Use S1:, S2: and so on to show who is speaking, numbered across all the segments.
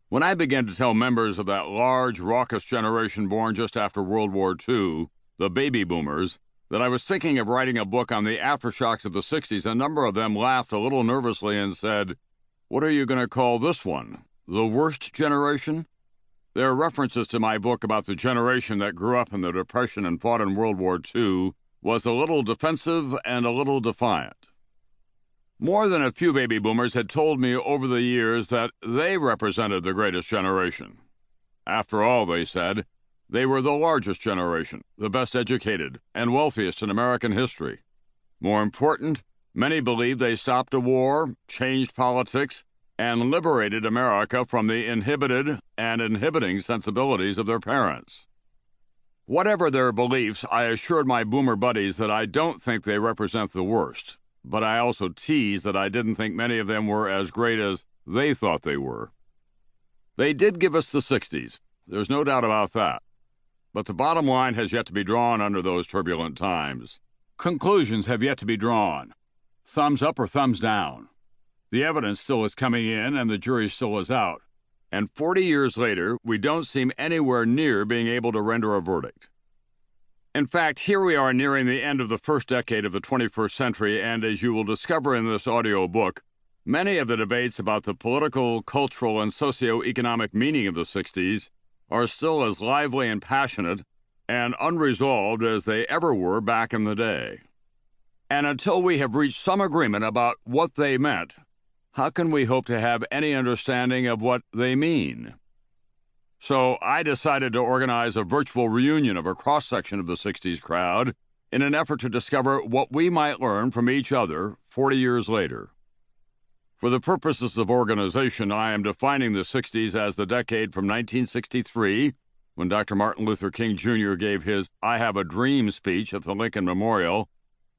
S1: When I began to tell members of that large, raucous generation born just after World War II, the baby boomers, that I was thinking of writing a book on the aftershocks of the 60s, a number of them laughed a little nervously and said, "What are you going to call this one? The worst generation?" Their references to my book about the generation that grew up in the Depression and fought in World War II was a little defensive and a little defiant. More than a few baby boomers had told me over the years that they represented the greatest generation. After all, they said, they were the largest generation, the best educated, and wealthiest in American history. More important, many believed they stopped a war, changed politics, and liberated America from the inhibited and inhibiting sensibilities of their parents. Whatever their beliefs, I assured my boomer buddies that I don't think they represent the worst, but I also teased that I didn't think many of them were as great as they thought they were. They did give us the 60s, there's no doubt about that. But the bottom line has yet to be drawn under those turbulent times. Conclusions have yet to be drawn. Thumbs up or thumbs down. The evidence still is coming in and the jury still is out. And 40 years later, we don't seem anywhere near being able to render a verdict. In fact, here we are nearing the end of the first decade of the 21st century, and as you will discover in this audio book, many of the debates about the political, cultural, and socio-economic meaning of the 60s are still as lively and passionate and unresolved as they ever were back in the day. And until we have reached some agreement about what they meant, how can we hope to have any understanding of what they mean? So I decided to organize a virtual reunion of a cross-section of the 60s crowd in an effort to discover what we might learn from each other 40 years later. For the purposes of organization, I am defining the 60s as the decade from 1963, when Dr. Martin Luther King Jr. gave his "I Have a Dream" speech at the Lincoln Memorial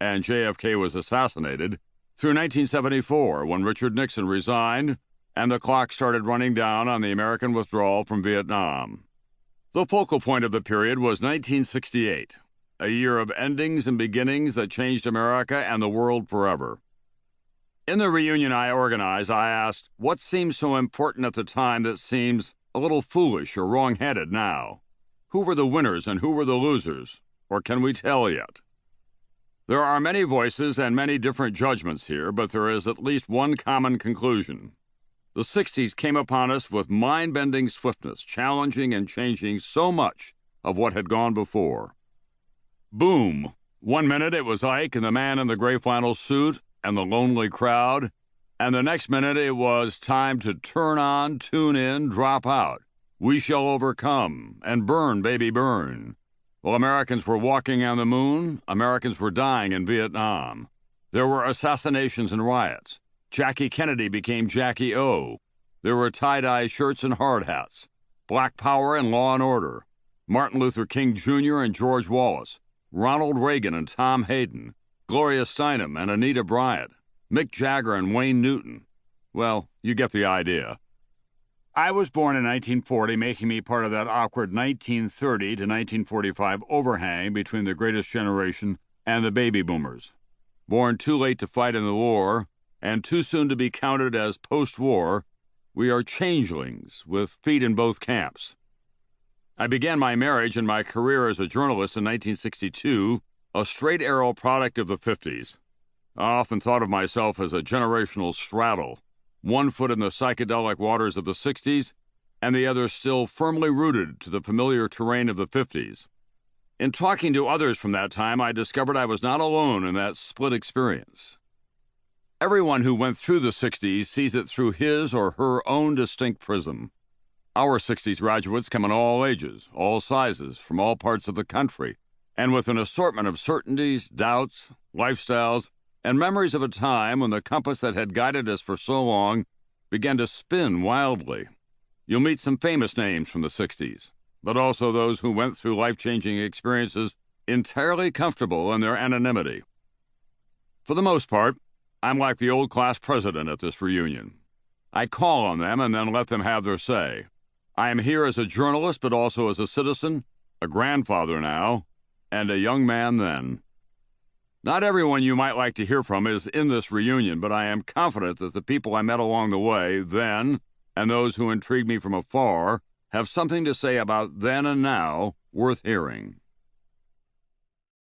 S1: and JFK was assassinated, through 1974, when Richard Nixon resigned and the clock started running down on the American withdrawal from Vietnam. The focal point of the period was 1968, a year of endings and beginnings that changed America and the world forever. In the reunion I organized, I asked, what seemed so important at the time that seems a little foolish or wrong-headed now? Who were the winners and who were the losers? Or can we tell yet? There are many voices and many different judgments here, but there is at least one common conclusion. The 60s came upon us with mind-bending swiftness, challenging and changing so much of what had gone before. Boom! 1 minute it was Ike and the man in the gray flannel suit and the lonely crowd, and the next minute it was time to turn on, tune in, drop out. We shall overcome, and burn, baby, burn. While Americans were walking on the moon, Americans were dying in Vietnam. There were assassinations and riots. Jackie Kennedy became Jackie O. There were tie-dye shirts and hard hats. Black power and law and order. Martin Luther King Jr. and George Wallace. Ronald Reagan and Tom Hayden. Gloria Steinem and Anita Bryant, Mick Jagger and Wayne Newton. Well, you get the idea. I was born in 1940, making me part of that awkward 1930 to 1945 overhang between the greatest generation and the baby boomers. Born too late to fight in the war, and too soon to be counted as post-war, we are changelings with feet in both camps. I began my marriage and my career as a journalist in 1962, a straight-arrow product of the 50s. I often thought of myself as a generational straddle, one foot in the psychedelic waters of the 60s, and the other still firmly rooted to the familiar terrain of the 50s. In talking to others from that time, I discovered I was not alone in that split experience. Everyone who went through the 60s sees it through his or her own distinct prism. Our 60s graduates come in all ages, all sizes, from all parts of the country, and with an assortment of certainties, doubts, lifestyles, and memories of a time when the compass that had guided us for so long began to spin wildly. You'll meet some famous names from the 60s, but also those who went through life-changing experiences entirely comfortable in their anonymity. For the most part, I'm like the old class president at this reunion. I call on them and then let them have their say. I am here as a journalist, but also as a citizen, a grandfather now, and a young man then. Not everyone you might like to hear from is in this reunion, but I am confident that the people I met along the way, then and those who intrigue me from afar have something to say about then and now worth hearing.